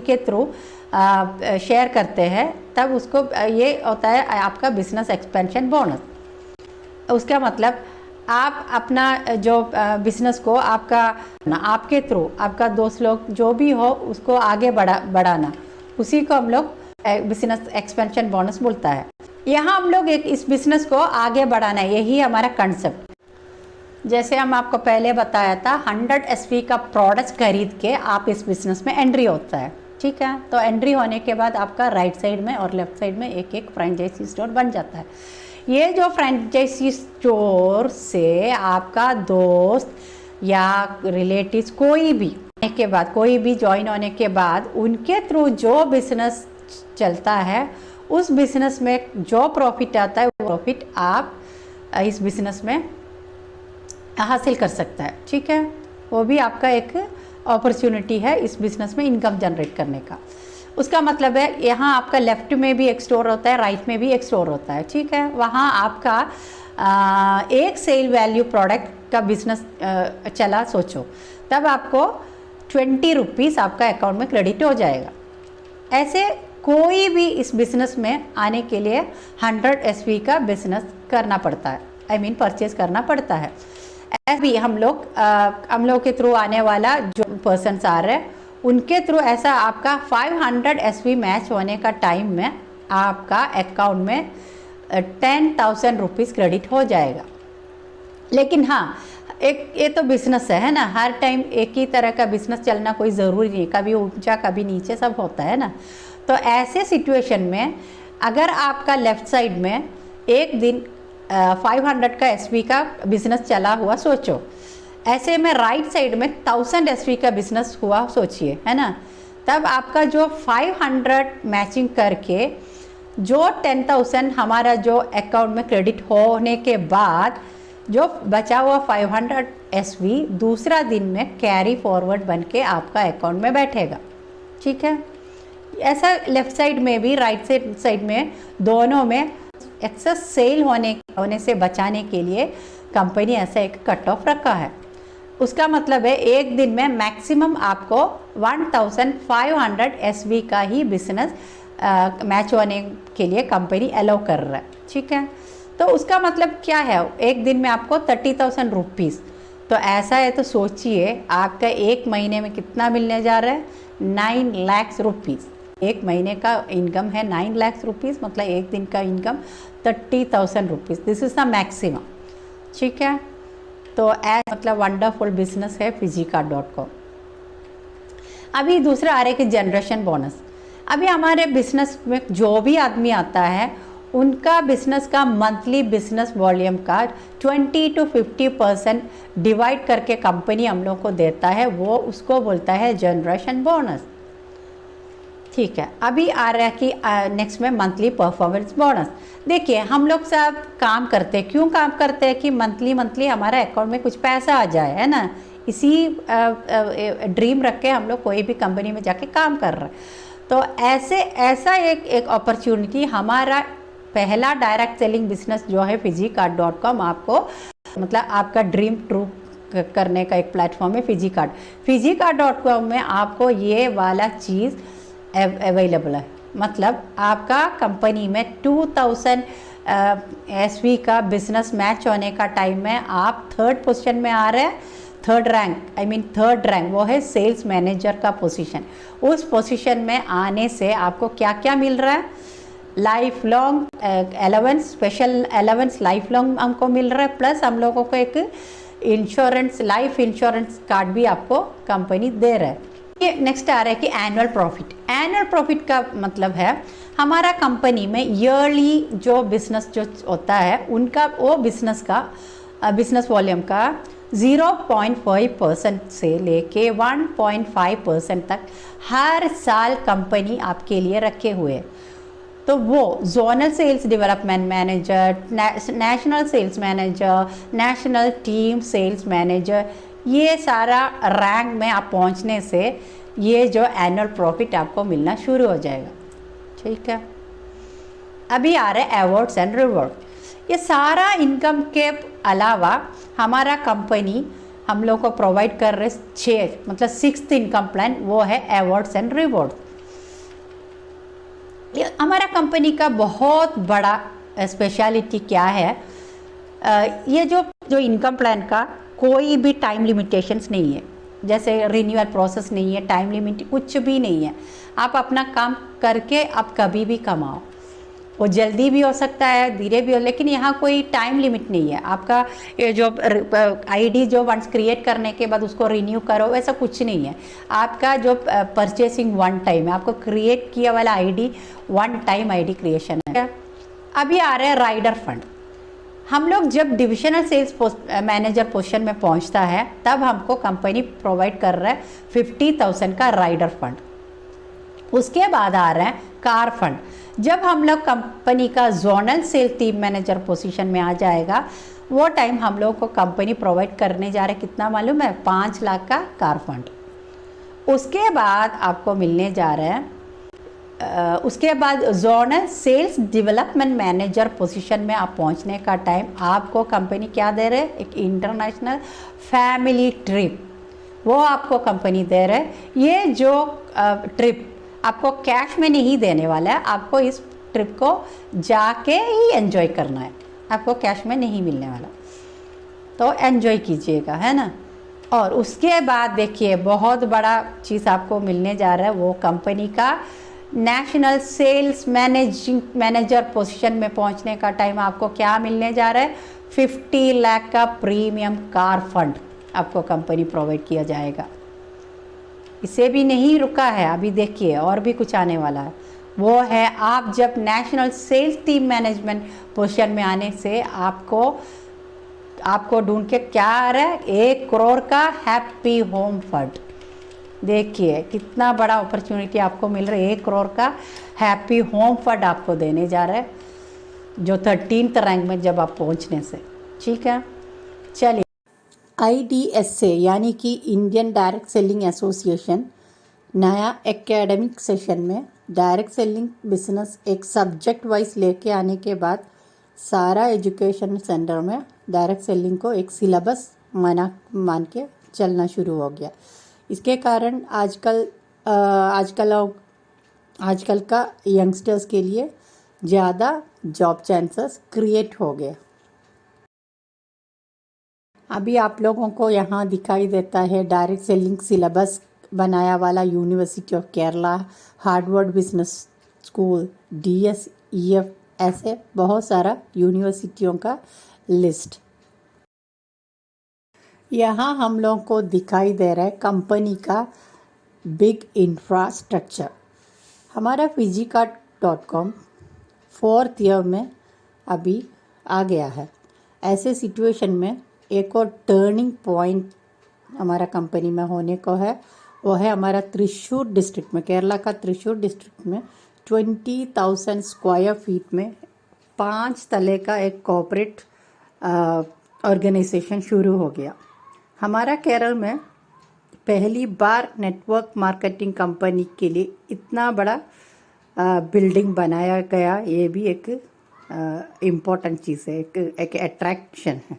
[SPEAKER 1] के थ्रू शेयर करते हैं, तब उसको ये होता है आपका बिजनेस एक्सपेंशन बोनस। उसका मतलब आप अपना जो बिजनेस को आपके थ्रू आपका दोस्त लोग जो भी हो उसको आगे बढ़ाना, उसी को हम लोग बिजनेस एक्सपेंशन बोनस बोलता है। यहाँ हम लोग इस बिजनेस को आगे बढ़ाना है, यही हमारा कंसेप्ट। जैसे हम आपको पहले बताया था, 100 SV का प्रोडक्ट खरीद के आप इस बिजनेस में एंट्री होता है। ठीक है, तो एंट्री होने के बाद आपका राइट साइड में और लेफ्ट साइड में एक एक फ्रेंचाइजी स्टोर बन जाता है। ये जो फ्रेंचाइजी स्टोर से आपका दोस्त या रिलेटिव्स कोई भी ज्वाइन होने के बाद उनके थ्रू जो बिजनेस चलता है, उस बिजनेस में जो प्रॉफिट आता है वो प्रॉफिट आप इस बिजनेस में हासिल कर सकता है। ठीक है, वो भी आपका एक अपॉर्चुनिटी है इस बिजनेस में इनकम जनरेट करने का। उसका मतलब है यहाँ आपका लेफ्ट में भी एक स्टोर होता है, राइट में भी एक स्टोर होता है। ठीक है, वहाँ आपका एक सेल वैल्यू प्रोडक्ट का बिजनेस चला, सोचो, तब आपको 20 रुपीज़ आपका अकाउंट में क्रेडिट हो जाएगा। ऐसे कोई भी इस बिज़नेस में आने के लिए 100 SV का बिजनेस करना पड़ता है, आई मीन परचेज करना पड़ता है। ऐसे भी हम लोग के थ्रू आने वाला जो पर्सन्स आ रहे हैं, उनके थ्रू ऐसा आपका 500 SV मैच होने का टाइम में आपका अकाउंट में 10,000 रुपीज़ क्रेडिट हो जाएगा। लेकिन हाँ, ये तो बिजनेस है ना, हर टाइम एक ही तरह का बिजनेस चलना कोई ज़रूरी नहीं, कभी ऊंचा कभी नीचे सब होता है ना। तो ऐसे सिचुएशन में अगर आपका लेफ़्ट साइड में एक दिन 500 का SV का बिजनेस चला हुआ, सोचो, ऐसे में राइट साइड में 1000 SV का बिजनेस हुआ, सोचिए, है ना। तब आपका जो 500 मैचिंग करके जो 10,000 हमारा जो अकाउंट में क्रेडिट होने के बाद जो बचा हुआ 500 SV दूसरा दिन में कैरी फॉरवर्ड बन के आपका अकाउंट में बैठेगा। ठीक है, ऐसा लेफ़्ट साइड में भी राइट साइड में दोनों में एक्सेस सेल होने से बचाने के लिए कंपनी ऐसा एक कट ऑफ रखा है। उसका मतलब है एक दिन में मैक्सिमम आपको 1500 SV का ही बिजनेस मैच होने के लिए कंपनी अलाउ कर रहा है। ठीक है, तो उसका मतलब क्या है, एक दिन में आपको 30,000 रुपीज़। तो ऐसा है तो सोचिए आपका एक महीने में कितना मिलने जा रहा है, 9 लाख रुपीज़। एक महीने का इनकम है 9 लाख रुपीज़, मतलब एक दिन का income 30,000 rupees. This is the maximum. ठीक है, तो मतलब वंडरफुल बिजनेस है फिजिकार्ड.com। अभी दूसरा आ रहा है कि जनरेशन बोनस। अभी हमारे बिजनेस में जो भी आदमी आता है उनका बिजनेस का मंथली बिजनेस वॉल्यूम का 20 to 50% डिवाइड करके कंपनी हम लोग को देता है, वो उसको बोलता है जनरेशन बोनस। ठीक है, अभी आ रहा है कि नेक्स्ट में मंथली परफॉर्मेंस बोनस। देखिए हम लोग सब काम करते हैं, क्यों काम करते हैं कि मंथली हमारा अकाउंट में कुछ पैसा आ जाए, है ना। इसी ड्रीम रख के हम लोग कोई भी कंपनी में जाके काम कर रहे हैं। तो ऐसा एक अपॉर्चुनिटी, हमारा पहला डायरेक्ट सेलिंग बिजनेस जो है फिजिकार्ट.com, आपको मतलब आपका ड्रीम ट्रू करने का एक प्लेटफॉर्म है फिजिकार्ट। फिजिकार्ट.com में आपको ये वाला चीज़ अवेलेबल है। मतलब आपका कंपनी में 2000 एसवी का बिजनेस मैच होने का टाइम में आप 3rd पोजीशन में आ रहे हैं। थर्ड रैंक वो है सेल्स मैनेजर का पोजीशन। उस पोजीशन में आने से आपको क्या क्या मिल रहा है? Life long allowance, special allowance life long हमको मिल रहा है, प्लस हम लोगों को एक इंश्योरेंस, लाइफ इंश्योरेंस कार्ड भी आपको कंपनी दे रहा है। ये नेक्स्ट आ रहा है कि एनुअल प्रॉफिट। एनुअल प्रॉफिट का मतलब है हमारा कंपनी में ईयरली जो बिजनेस जो होता है उनका, वो बिजनेस वॉल्यूम का 0.5% से लेके 1.5% तक हर साल कंपनी आपके लिए रखे हुए है। तो वो zonal sales development manager, national sales manager, national team sales manager, ये सारा रैंक में आप पहुंचने से ये जो एनुअल प्रॉफिट आपको मिलना शुरू हो जाएगा। ठीक है, अभी आ रहे हैं अवार्ड्स एंड रिवॉर्ड। ये सारा इनकम के अलावा हमारा कंपनी हम लोग को प्रोवाइड कर रहे 6th इनकम प्लान, वो है अवार्ड्स एंड रिवॉर्ड। हमारा कंपनी का बहुत बड़ा स्पेशलिटी क्या है, ये जो इनकम प्लान का कोई भी टाइम लिमिटेशंस नहीं है, जैसे रिन्यूअल प्रोसेस नहीं है, टाइम लिमिट कुछ भी नहीं है। आप अपना काम करके आप कभी भी कमाओ, वो जल्दी भी हो सकता है, धीरे भी हो, लेकिन यहाँ कोई टाइम लिमिट नहीं है। आपका ये जो आईडी जो वंस क्रिएट करने के बाद उसको रिन्यू करो, वैसा कुछ नहीं है। आपका जो परचेसिंग वन टाइम है, आपको क्रिएट किया वाला ID one time ID creation है। अभी आ रहे हैं राइडर फंड। हम लोग जब डिविजनल सेल्स मैनेजर पोजीशन में पहुंचता है तब हमको कंपनी प्रोवाइड कर रहा है 50,000 का राइडर फंड। उसके बाद आ रहा है कार फंड। जब हम लोग कंपनी का zonal sales team manager position में आ जाएगा, वो टाइम हम लोग को कंपनी प्रोवाइड करने जा रहे कितना मालूम है? 5 लाख का कार फंड। उसके बाद आपको मिलने जा रहे हैं, उसके बाद zonal sales development manager position में आप पहुंचने का टाइम आपको कंपनी क्या दे रहे हैं? एक इंटरनेशनल फैमिली ट्रिप, वो आपको कंपनी दे रहे हैं। ये जो ट्रिप आपको कैश में नहीं देने वाला है, आपको इस ट्रिप को जाके ही एंजॉय करना है, आपको कैश में नहीं मिलने वाला, तो एंजॉय कीजिएगा, है ना। और उसके बाद देखिए बहुत बड़ा चीज़ आपको मिलने जा रहा है, वो कंपनी का नेशनल सेल्स मैनेजर पोजीशन में पहुंचने का टाइम आपको क्या मिलने जा रहा है? 50 लाख का प्रीमियम कार फंड आपको कंपनी प्रोवाइड किया जाएगा। इसे भी नहीं रुका है, अभी देखिए और भी कुछ आने वाला है। वो है आप जब national sales team management position में आने से आपको ढूंढ के क्या आ रहा है? 1 करोड़ का हैप्पी होम फंड। देखिए कितना बड़ा अपॉर्चुनिटी आपको मिल रहा है। 1 करोड़ का हैप्पी होम फंड आपको देने जा रहा है, जो 13th रैंक में जब आप पहुंचने से। ठीक है, चलिए। IDSA यानी कि इंडियन डायरेक्ट सेलिंग एसोसिएशन नया एकेडमिक सेशन में डायरेक्ट सेलिंग बिजनेस एक सब्जेक्ट वाइज लेके आने के बाद सारा एजुकेशन सेंटर में डायरेक्ट सेलिंग को एक सिलेबस मान के चलना शुरू हो गया। इसके कारण आजकल का यंगस्टर्स के लिए ज़्यादा जॉब चांसेस क्रिएट हो गए। अभी आप लोगों को यहाँ दिखाई देता है डायरेक्ट सेलिंग सिलेबस बनाया वाला university of Kerala, Harvard business school, DSEF, ऐसे बहुत सारा यूनिवर्सिटियों का लिस्ट। यहाँ हम लोगों को दिखाई दे रहा है कंपनी का बिग इंफ्रास्ट्रक्चर। हमारा फिजिकार्ट.com 4th ईयर में अभी आ गया है। ऐसे सिचुएशन में एक और टर्निंग पॉइंट हमारा कंपनी में होने को है, वो है हमारा त्रिशूर डिस्ट्रिक्ट में, केरला का त्रिशूर डिस्ट्रिक्ट में 20,000 स्क्वायर फीट में 5 तले का एक कॉर्पोरेट ऑर्गेनाइजेशन शुरू हो गया। हमारा केरल में पहली बार नेटवर्क मार्केटिंग कंपनी के लिए इतना बड़ा बिल्डिंग बनाया गया, ये भी एक इम्पोर्टेंट चीज़ है, एक अट्रैक्शन है।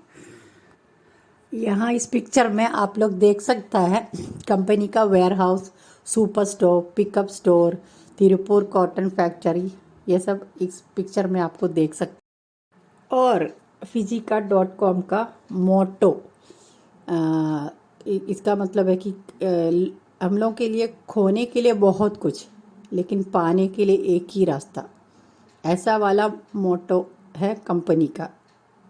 [SPEAKER 1] यहाँ इस पिक्चर में आप लोग देख सकता है कंपनी का warehouse, super store, pickup store, Tiruppur cotton factory, ये सब इस पिक्चर में आपको देख सकते। और फिजिकार्ट.com का मोटो, इसका मतलब है कि हम लोग के लिए खोने के लिए बहुत कुछ, लेकिन पाने के लिए एक ही रास्ता, ऐसा वाला मोटो है कंपनी का।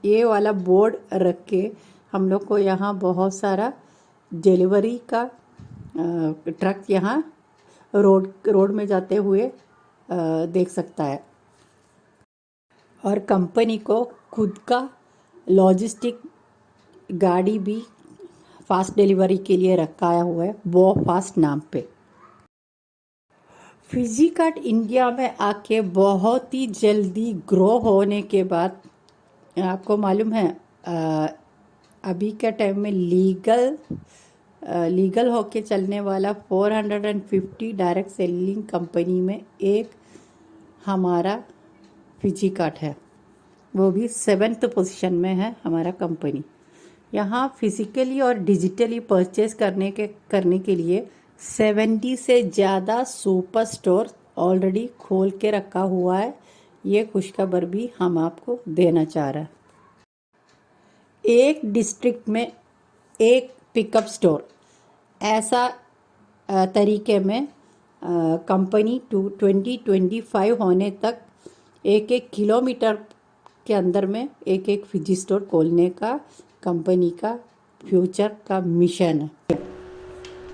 [SPEAKER 1] ये वाला बोर्ड रख के हम लोग को यहाँ बहुत सारा डिलीवरी का ट्रक यहाँ रोड में जाते हुए देख सकता है। और कंपनी को खुद का लॉजिस्टिक गाड़ी भी फास्ट डिलीवरी के लिए रखाया हुआ है, वो फास्ट नाम पे। फिजिकार्ट इंडिया में आके बहुत ही जल्दी ग्रो होने के बाद आपको मालूम है अभी के टाइम में लीगल होके चलने वाला 450 डायरेक्ट सेलिंग कंपनी में एक हमारा फिजिकार्ट है, वो भी 7th पोजीशन में है हमारा कंपनी। यहाँ फिजिकली और डिजिटली परचेस करने के लिए 70 से ज़्यादा सुपर स्टोर ऑलरेडी खोल के रखा हुआ है। ये खुशखबर भी हम आपको देना चाह रहे हैं। एक डिस्ट्रिक्ट में एक पिकअप स्टोर, ऐसा तरीके में कंपनी 2025 होने तक एक किलोमीटर के अंदर में एक फिजी स्टोर खोलने का कंपनी का फ्यूचर का मिशन है।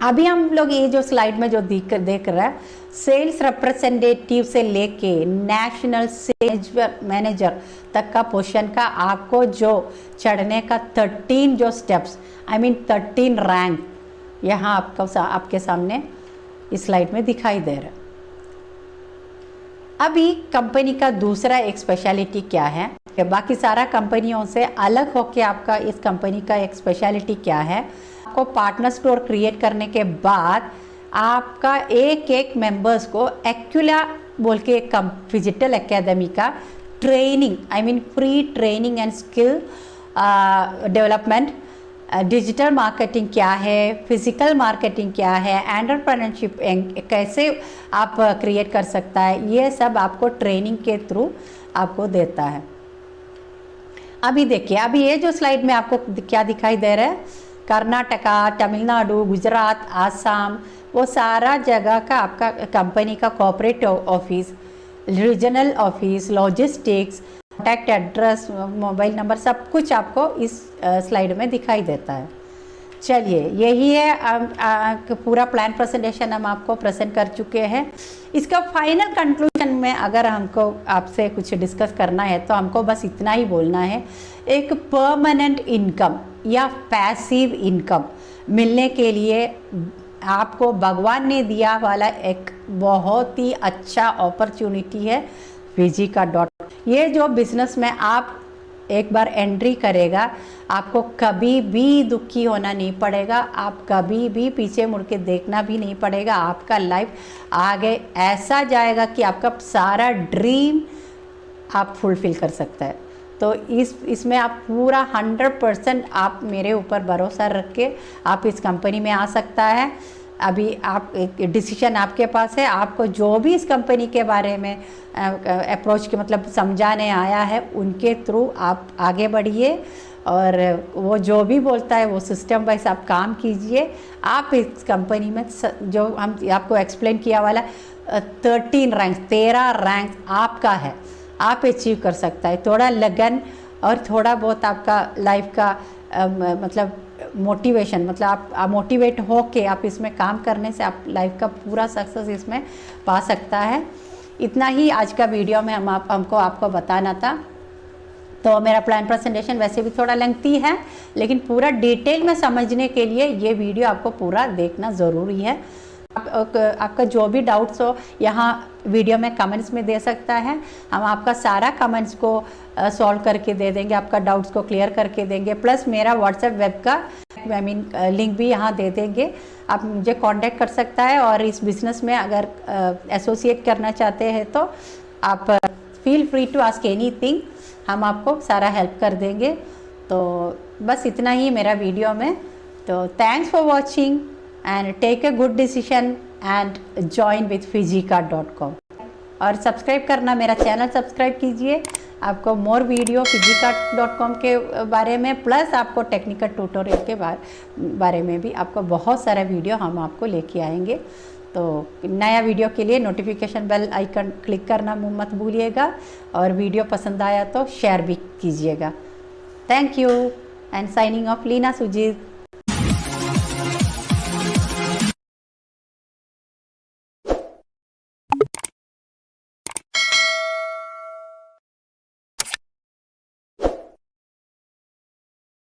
[SPEAKER 1] अभी हम लोग ये जो स्लाइड में जो देख रहा है, सेल्स रिप्रेजेंटेटिव से लेके नेशनल सेल्स मैनेजर तक का पोजीशन का आपको जो चढ़ने का 13 जो स्टेप्स, 13 रैंक यहाँ आपके सामने इस स्लाइड में दिखाई दे रहा है। अभी कंपनी का दूसरा एक स्पेशलिटी क्या है कि बाकी सारा कंपनियों से अलग होके आपका इस कंपनी का एक स्पेशलिटी क्या है, आपको पार्टनर स्टोर क्रिएट करने के बाद आपका एक मेंबर्स को एक्युला बोल के एक डिजिटल एकेडमी का training, free training and skill development, digital marketing क्या है, फिजिकल मार्केटिंग क्या है, एंटरप्रेन्योरशिप कैसे आप क्रिएट कर सकता है, ये सब आपको ट्रेनिंग के थ्रू आपको देता है। अभी देखिए, अभी ये जो स्लाइड में आपको क्या दिखाई दे रहा है, कर्नाटका, तमिलनाडु, गुजरात, आसाम, वो सारा जगह का आपका कंपनी का corporate office, regional office, logistics, contact address, mobile number, सब कुछ आपको इस स्लाइड में दिखाई देता है। चलिए, यही है पूरा प्लान प्रेजेंटेशन हम आपको प्रेजेंट कर चुके हैं। इसका फाइनल कंक्लूजन में अगर हमको आपसे कुछ डिस्कस करना है तो हमको बस इतना ही बोलना है, एक परमानेंट इनकम या पैसिव इनकम मिलने के लिए आपको भगवान ने दिया वाला एक बहुत ही अच्छा अपॉर्चुनिटी है फिजिकार्ट। ये जो बिजनेस में आप एक बार एंट्री करेगा, आपको कभी भी दुखी होना नहीं पड़ेगा, आप कभी भी पीछे मुड़ के देखना भी नहीं पड़ेगा। आपका लाइफ आगे ऐसा जाएगा कि आपका सारा ड्रीम आप फुलफिल कर सकता है। तो इसमें आप पूरा 100% आप मेरे ऊपर भरोसा रख के आप इस कंपनी में आ सकता है। अभी आप एक डिसीजन आपके पास है, आपको जो भी इस कंपनी के बारे में अप्रोच के मतलब समझाने आया है उनके थ्रू आप आगे बढ़िए, और वो जो भी बोलता है वो सिस्टम वाइज आप काम कीजिए। आप इस कंपनी में जो हम आपको एक्सप्लेन किया वाला 13 रैंक आपका है, आप अचीव कर सकता है। थोड़ा लगन और थोड़ा बहुत आपका लाइफ का मतलब मोटिवेशन, मतलब आप मोटिवेट हो के आप इसमें काम करने से आप लाइफ का पूरा सक्सेस इसमें पा सकता है। इतना ही आज का वीडियो में हमको आपको बताना था। तो मेरा प्लान प्रेजेंटेशन वैसे भी थोड़ा लेंथी है, लेकिन पूरा डिटेल में समझने के लिए ये वीडियो आपको पूरा देखना ज़रूरी है। आपका जो भी डाउट्स हो यहाँ वीडियो में कमेंट्स में दे सकता है, हम आपका सारा कमेंट्स को सॉल्व करके दे देंगे, आपका डाउट्स को क्लियर करके देंगे। प्लस मेरा व्हाट्सएप वेब का लिंक भी यहाँ दे देंगे, आप मुझे कांटेक्ट कर सकता है। और इस बिज़नेस में अगर एसोसिएट करना चाहते हैं तो आप feel free to ask anything, हम आपको सारा हेल्प कर देंगे। तो बस इतना ही मेरा वीडियो में। तो thanks for watching and take a good decision and join with फिजिकार्ट.com। और सब्सक्राइब करना, मेरा चैनल सब्सक्राइब कीजिए, आपको मोर वीडियो फिजिकार्ट.com के बारे में प्लस आपको टेक्निकल ट्यूटोरियल के बारे में भी आपको बहुत सारा वीडियो हम आपको लेके आएंगे। तो नया वीडियो के लिए नोटिफिकेशन बेल आइकन क्लिक करना मत भूलिएगा, और वीडियो पसंद आया तो शेयर भी कीजिएगा। Thank you and signing off Leena Sujit.